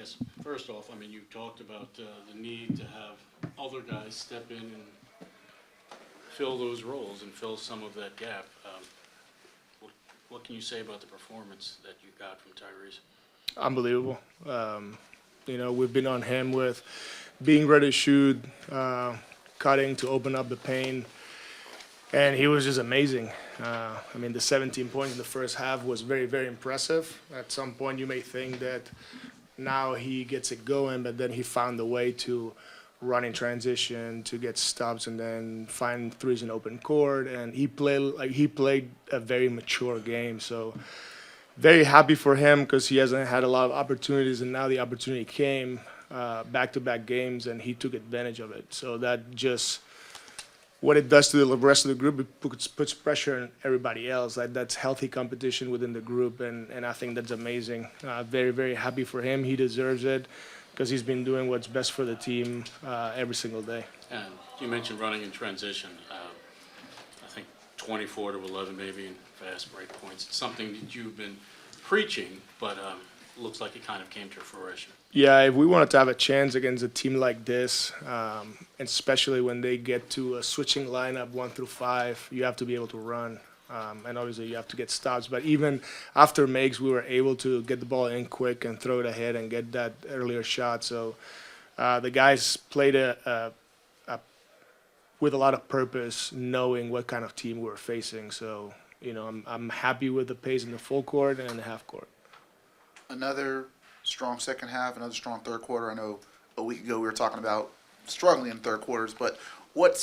guess, first off, I mean, you talked about the need to have other guys step in and fill those roles and fill some of that gap. What can you say about the performance that you got from Tyrese? Unbelievable. We've been on him with being ready to shoot, cutting to open up the paint, and he was just amazing. The 17 points in the first half was very, very impressive. At some point, you may think that now he gets it going, but then he found a way to run in transition, to get stops, and then find threes in open court. And he played a very mature game. So very happy for him because he hasn't had a lot of opportunities, and now the opportunity came, back-to-back games, and he took advantage of it. So that just what it does to the rest of the group, it puts pressure on everybody else. That's healthy competition within the group, and I think that's amazing. Very, very happy for him. He deserves it because he's been doing what's best for the team every single day. And you mentioned running in transition. I think 24 to 11 maybe in fast break points. It's something that you've been preaching, but looks like it kind of came to fruition. Yeah, if we wanted to have a chance against a team like this, and especially when they get to a switching lineup 1 through 5, you have to be able to run. And obviously you have to get stops. But even after makes, we were able to get the ball in quick and throw it ahead and get that earlier shot. So the guys played with a lot of purpose, knowing what kind of team we were facing. So, I'm happy with the pace in the full court and in the half court. Another strong second half, another strong third quarter. I know a week ago we were talking about struggling in third quarters, but what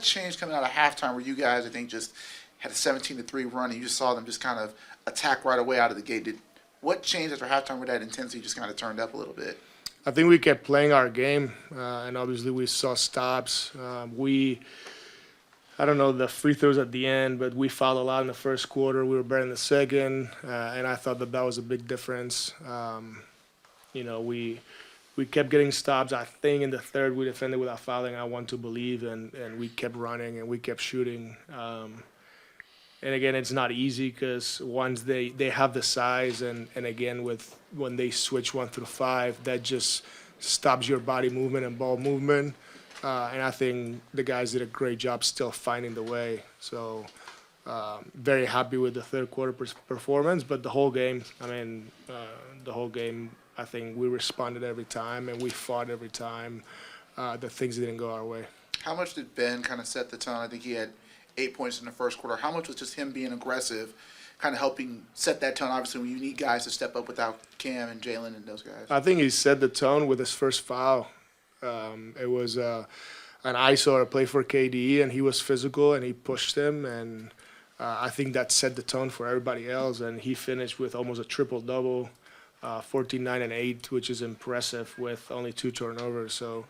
changed coming out of halftime where you guys, I think, just had a 17-3 run and you just saw them just kind of attack right away out of the gate? What changed after halftime where that intensity just kind of turned up a little bit? I think we kept playing our game, and obviously we saw stops. I don't know the free throws at the end, but we fouled a lot in the first quarter. We were better in the second, and I thought that was a big difference. We kept getting stops. I think in the third we defended without fouling, I want to believe, and we kept running and we kept shooting. And again, it's not easy because once they have the size, and again, when they switch 1 through 5, that just stops your body movement and ball movement. And I think the guys did a great job still finding the way. So very happy with the third quarter performance. But the whole game, I think we responded every time and we fought every time that things didn't go our way. How much did Ben kind of set the tone? I think he had 8 points in the first quarter. How much was just him being aggressive, kind of helping set that tone? Obviously, when you need guys to step up without Cam and Jalen and those guys. I think he set the tone with his first foul. It was an ISO or a play for KD, and he was physical and he pushed him, and I think that set the tone for everybody else. And he finished with almost a triple-double, 14, 9, and 8, which is impressive with only 2 turnovers. So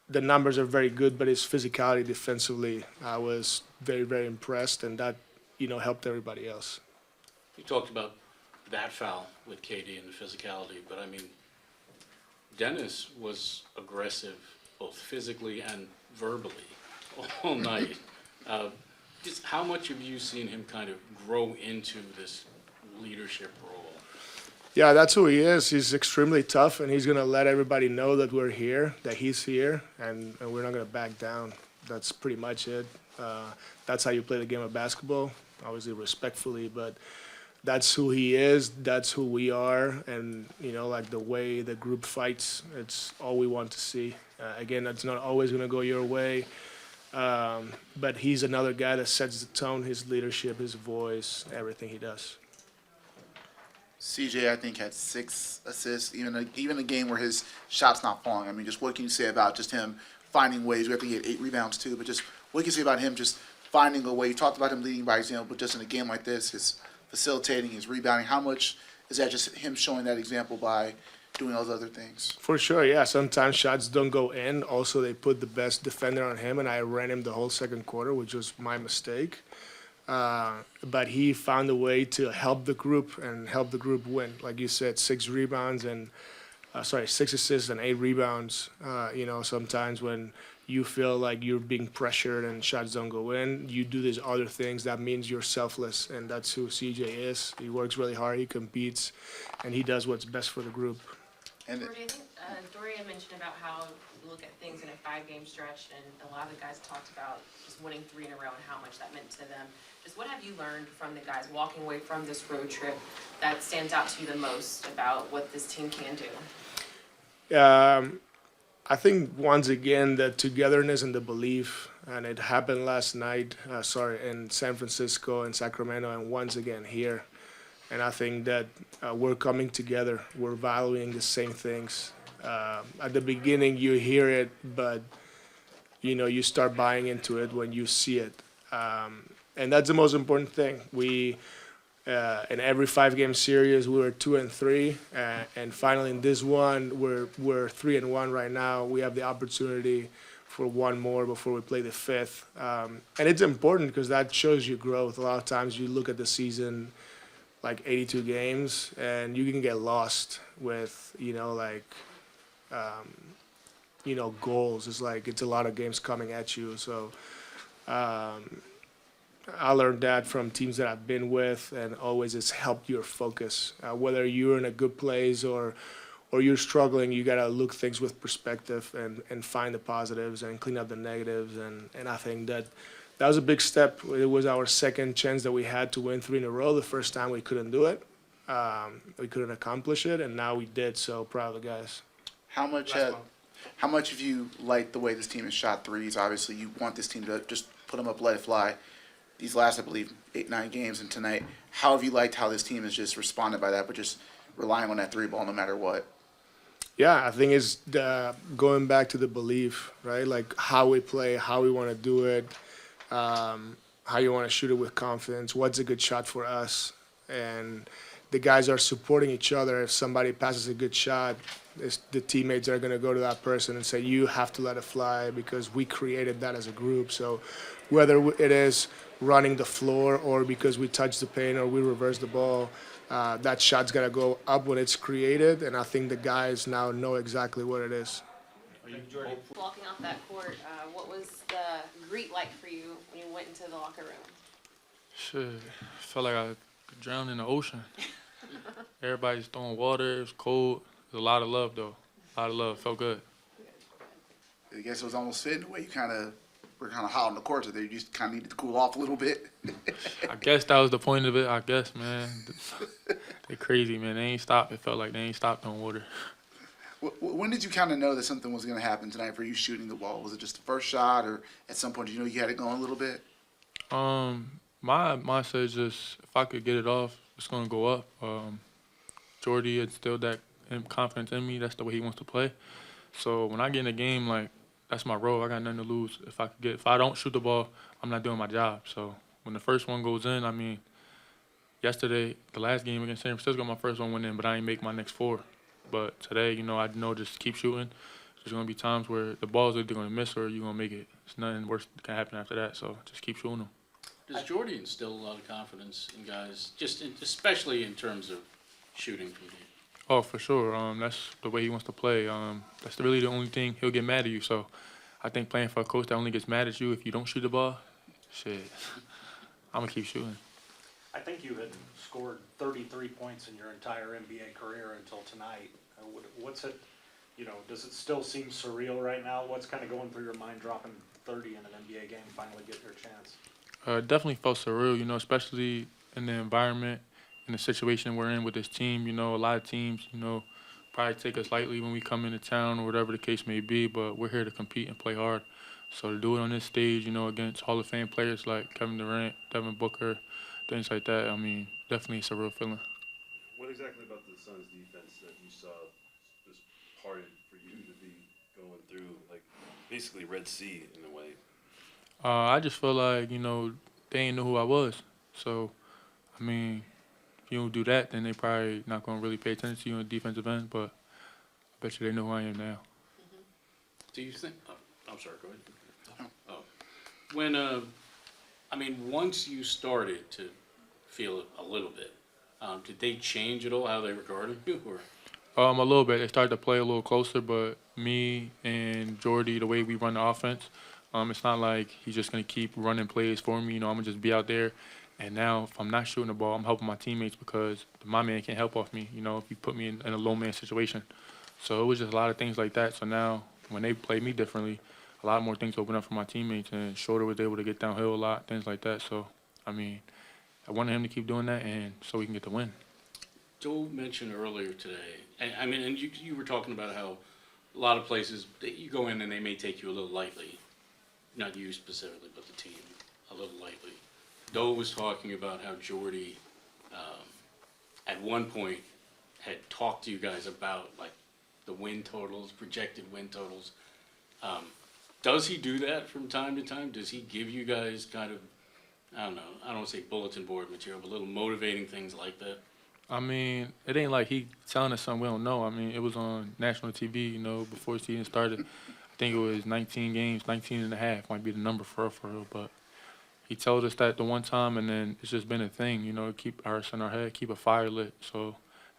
the numbers are very good, but his physicality defensively, I was very, very impressed, and that helped everybody else. You talked about that foul with KD and the physicality, but I mean, Dennis was aggressive both physically and verbally all night. Just how much have you seen him kind of grow into this leadership role? Yeah, that's who he is. He's extremely tough, and he's going to let everybody know that we're here, that he's here, and we're not going to back down. That's pretty much it. That's how you play the game of basketball, obviously respectfully, but that's who he is, that's who we are, and the way the group fights, it's all we want to see. Again, that's not always going to go your way, but he's another guy that sets the tone, his leadership, his voice, everything he does. CJ, I think, had 6 assists, even a game where his shot's not falling. I mean, just what can you say about just him finding ways? We have to get 8 rebounds too, but just what can you say about him just finding a way? You talked about him leading by example, but just in a game like this, his facilitating, his rebounding, how much is that just him showing that example by doing those other things? For sure, yeah. Sometimes shots don't go in. Also, they put the best defender on him, and I ran him the whole second quarter, which was my mistake. But he found a way to help the group and help the group win. Like you said, 6 rebounds and 6 assists and 8 rebounds. Sometimes when you feel like you're being pressured and shots don't go in, you do these other things. That means you're selfless, and that's who CJ is. He works really hard, he competes, and he does what's best for the group. And Jordi, I think Doria mentioned about how you look at things in a 5-game stretch, and a lot of the guys talked about just winning 3 in a row and how much that meant to them. Just what have you learned from the guys walking away from this road trip that stands out to you the most about what this team can do? I think once again the togetherness and the belief, and it happened last night. In San Francisco and Sacramento, and once again here. And I think that we're coming together. We're valuing the same things. At the beginning, you hear it, but you start buying into it when you see it, and that's the most important thing. We in every 5-game series we were 2-3, and finally in this one we're 3-1 right now. We have the opportunity for one more before we play the 5th, and it's important because that shows you growth. A lot of times you look at the season like 82 games, and you can get lost with goals. It's a lot of games coming at you. So I learned that from teams that I've been with, and always it's helped your focus. Whether you're in a good place or you're struggling, you gotta look things with perspective and find the positives and clean up the negatives. And I think that was a big step. It was our second chance that we had to win 3 in a row. The first time we couldn't do it. We couldn't accomplish it, and now we did. So proud of the guys. how much have you liked the way this team has shot threes? Obviously, you want this team to just put them up, let it fly. These last, I believe, 8-9 games, and tonight, how have you liked how this team has just responded by that, but just relying on that 3 ball no matter what? Yeah, I think it's going back to the belief, right? Like how we play, how we want to do it, how you want to shoot it with confidence, what's a good shot for us. And the guys are supporting each other. If somebody passes a good shot, the teammates are going to go to that person and say, you have to let it fly because we created that as a group. So whether it is running the floor or because we touch the paint or we reverse the ball, that shot's got to go up when it's created. And I think the guys now know exactly what it is. Walking off that court, what was the greet like for you when you went into the locker room? Shit, felt like I could drown in the ocean. Everybody's throwing water. It's cold. There's a lot of love, though. A lot of love. Felt good. I guess it was almost fitting the way you were kind of hot on the court there. You just kind of needed to cool off a little bit. I guess that was the point of it. I guess, man. They crazy, man. They ain't stopped. It felt like they ain't stopped on water. When did you kind of know that something was going to happen tonight for you shooting the ball? Was it just the first shot, or at some point did you know you had it going a little bit? My mindset is just if I could get it off, it's gonna go up. Jordi instilled that confidence in me. That's the way he wants to play. So when I get in the game, like that's my role. I got nothing to lose. If I don't shoot the ball, I'm not doing my job. So when the first one goes in, I mean, yesterday the last game against San Francisco, my first one went in, but I didn't make my next 4. But today, I know just keep shooting. There's going to be times where the ball's either going to miss or you're going to make it. It's nothing worse that can happen after that, so just keep shooting them. Does Jordi instill a lot of confidence in guys, especially in terms of shooting from deep? Oh, for sure. That's the way he wants to play. That's really the only thing he'll get mad at you. So I think playing for a coach that only gets mad at you if you don't shoot the ball, shit, I'm going to keep shooting. I think you had scored 33 points in your entire NBA career until tonight. What's it, does it still seem surreal right now? What's kind of going through your mind dropping 30 in an NBA game, finally getting your chance? Definitely felt surreal, especially in the environment, in the situation we're in with this team. A lot of teams, probably take us lightly when we come into town or whatever the case may be, but we're here to compete and play hard. So to do it on this stage, against Hall of Fame players like Kevin Durant, Devin Booker, things like that, I mean, definitely it's a real feeling. What exactly about the Suns' defense that you saw just parted for you to be going through, like, basically Red Sea in a way? I just feel like, they ain't know who I was. So, I mean, if you don't do that, then they probably not going to really pay attention to you on the defensive end, but I bet you they know who I am now. Do you think? Oh, I'm sorry. Go ahead. Oh, once you started to feel it a little bit, did they change at all how they regarded you? Or? A little bit. They started to play a little closer, but me and Jordi, the way we run the offense, it's not like he's just going to keep running plays for me. I'm going to just be out there. And now if I'm not shooting the ball, I'm helping my teammates because my man can't help off me, if you put me in a low man situation. So it was just a lot of things like that. So now when they play me differently, a lot more things open up for my teammates. And Shorter was able to get downhill a lot, things like that. So, I wanted him to keep doing that and so we can get the win. Joe mentioned earlier today, and you were talking about how a lot of places, you go in and they may take you a little lightly. Not you specifically, but the team, a little lightly. Doe was talking about how Jordi, at one point, had talked to you guys about, like, the win totals, projected win totals. Does he do that from time to time? Does he give you guys kind of, I don't want to say bulletin board material, but little motivating things like that? It ain't like he telling us something we don't know. It was on national TV, before the season started. I think it was 19 games, 19 and a half might be the number for real. But he told us that the one time, and then it's just been a thing, keep ours in our head, keep a fire lit. So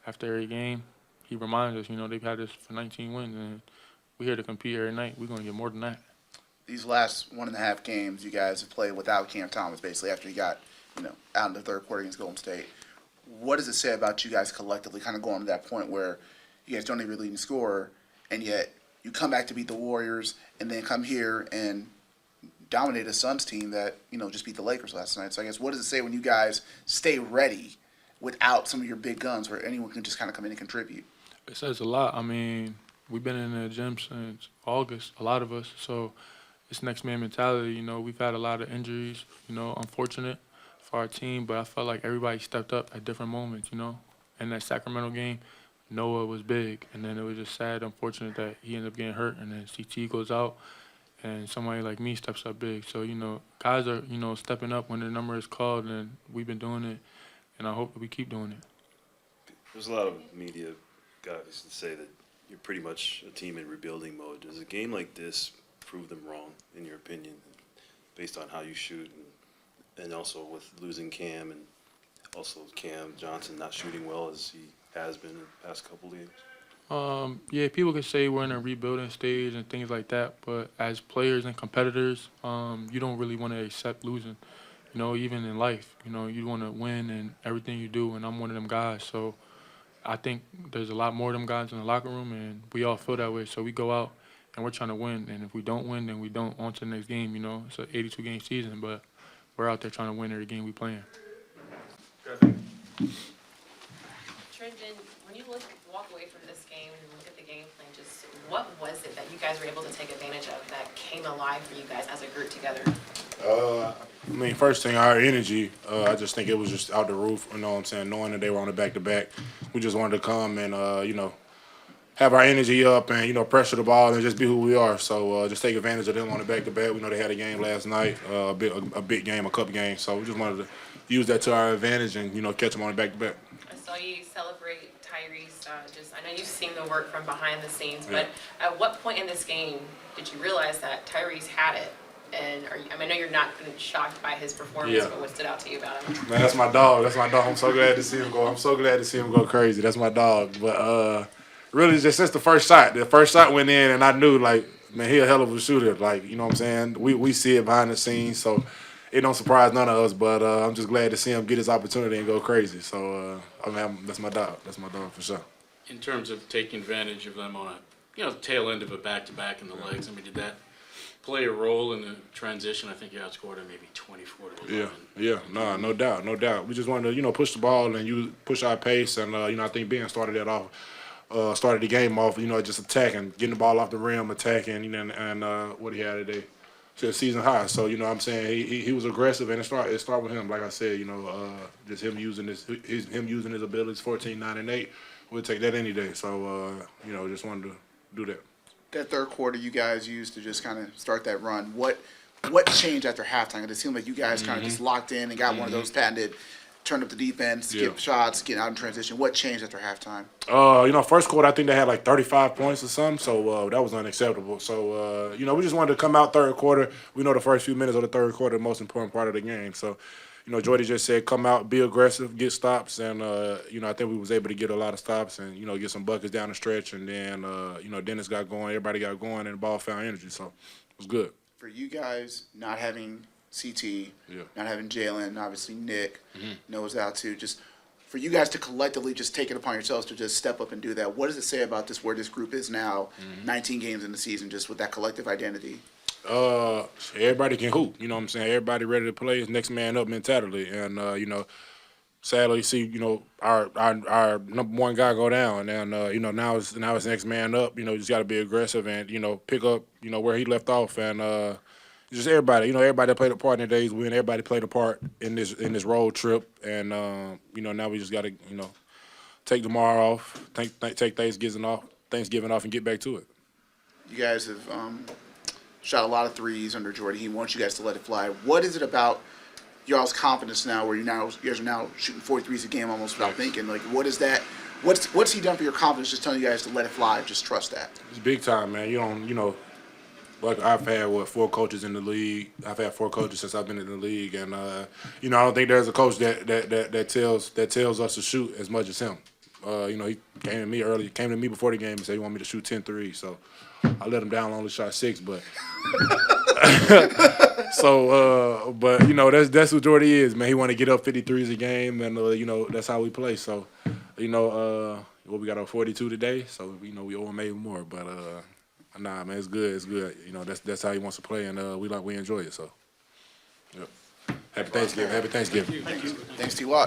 after every game, he reminds us, they've had this for 19 wins, and we're here to compete every night. We're going to get more than that. These last 1.5 games, you guys have played without Cam Thomas, basically, after he got, out in the third quarter against Golden State. What does it say about you guys collectively, kind of going to that point where you guys don't even really leading scorer, and yet you come back to beat the Warriors, and then come here and dominate a Suns team that, just beat the Lakers last night? So I guess what does it say when you guys stay ready without some of your big guns where anyone can just kind of come in and contribute? It says a lot. We've been in the gym since August, a lot of us, so it's next man mentality. We've had a lot of injuries, unfortunate for our team, but I felt like everybody stepped up at different moments, In that Sacramento game, Noah was big, and then it was just sad, unfortunate that he ended up getting hurt, and then CT goes out, and somebody like me steps up big. So, guys are, stepping up when their number is called, and we've been doing it, and I hope that we keep doing it. There's a lot of media guys that say that you're pretty much a team in rebuilding mode. Does a game like this prove them wrong, in your opinion, based on how you shoot, and also with losing Cam, and also Cam Johnson not shooting well as he has been in the past couple games? Yeah, people can say we're in a rebuilding stage and things like that, but as players and competitors, you don't really want to accept losing. Even in life, you want to win in everything you do, and I'm one of them guys. So I think there's a lot more of them guys in the locker room, and we all feel that way. So we go out and we're trying to win, and if we don't win, then we don't. On to the next game. It's an 82-game season, but we're out there trying to win every game we playing. Trendon, when you walk away from this game and look at the game plan, just what was it that you guys were able to take advantage of that came alive for you guys as a group together? First thing, our energy. I just think it was just out the roof. Knowing that they were on the back-to-back, we just wanted to come and have our energy up and pressure the ball and just be who we are. So just take advantage of them on the back-to-back. We know they had a game last night, a big game, a cup game. So we just wanted to use that to our advantage and catch them on the back-to-back. I saw you celebrate Tyrese. I know you've seen the work from behind the scenes, but at what point in this game did you realize that Tyrese had it? And I know you're not shocked by his performance, but what stood out to you about him? Man, that's my dog. I'm so glad to see him go. I'm so glad to see him go crazy. That's my dog. But really, just since the first shot went in, and I knew, he a hell of a shooter. We see it behind the scenes, so it don't surprise none of us. But I'm just glad to see him get his opportunity and go crazy. So that's my dog. That's my dog for sure. In terms of taking advantage of them on a, tail end of a back-to-back in the legs, did that play a role in the transition? I think you outscored him maybe 24-11. Yeah, no doubt. We just wanted to, push the ball and push our pace, and I think Ben started that off, started the game off, just attacking, getting the ball off the rim, attacking, and what he had today, to a season high. So he was aggressive, and it started with him. Like I said, just him using his abilities, 14, 9, and 8. We'll take that any day. So just wanted to do that. That third quarter you guys used to just kind of start that run. What changed after halftime? It seemed like you guys kind of just locked in and got one of those patented, turned up the defense, skip shots, getting out in transition. What changed after halftime? First quarter I think they had like 35 points or something, so that was unacceptable. So we just wanted to come out third quarter. We know the first few minutes of the third quarter, the most important part of the game. So you know, Jordi just said, come out, be aggressive, get stops, and you know, I think we was able to get a lot of stops and, you know, get some buckets down the stretch, and then you know, Dennis got going, everybody got going, and the ball found energy, so it was good. For you guys not having CT, Yeah. not having Jalen, obviously Nick knows out too. Just for you guys to collectively just take it upon yourselves to just step up and do that. What does it say about this where this group is now, 19 games in the season, just with that collective identity? Everybody can hoop, you know what I'm saying? Everybody ready to play, it's next man up mentality, and you know, sadly, you see, you know, our number one guy go down, and you know, now it's next man up. You know, you just got to be aggressive and, you know, pick up, you know, where he left off, and just everybody, you know, everybody that played a part in the days win. Everybody played a part in this road trip, and you know, now we just got to, you know, take tomorrow off, take Thanksgiving off, and get back to it. You guys have shot a lot of threes under Jordi. He wants you guys to let it fly. What is it about y'all's confidence now, where you guys are now shooting 43s a game almost without thinking? Like, what is that? What's he done for your confidence? Just telling you guys to let it fly, just trust that. It's big time, man. You don't, you know, like I've had 4 coaches in the league. I've had 4 coaches since I've been in the league, and you know, I don't think there's a coach that tells us to shoot as much as him. You know, he came to me before the game and said he wanted me to shoot 10 threes. So I let him down, only shot 6, but so but you know, that's what Jordi is, man. He want to get up 53s a game, and you know, that's how we play. So you know, well, we got our 42 today, so you know, we owe him maybe more, but nah, man, it's good. You know, that's how he wants to play, and we enjoy it. So, yep. Happy Thanksgiving. Thanks, T. Watt.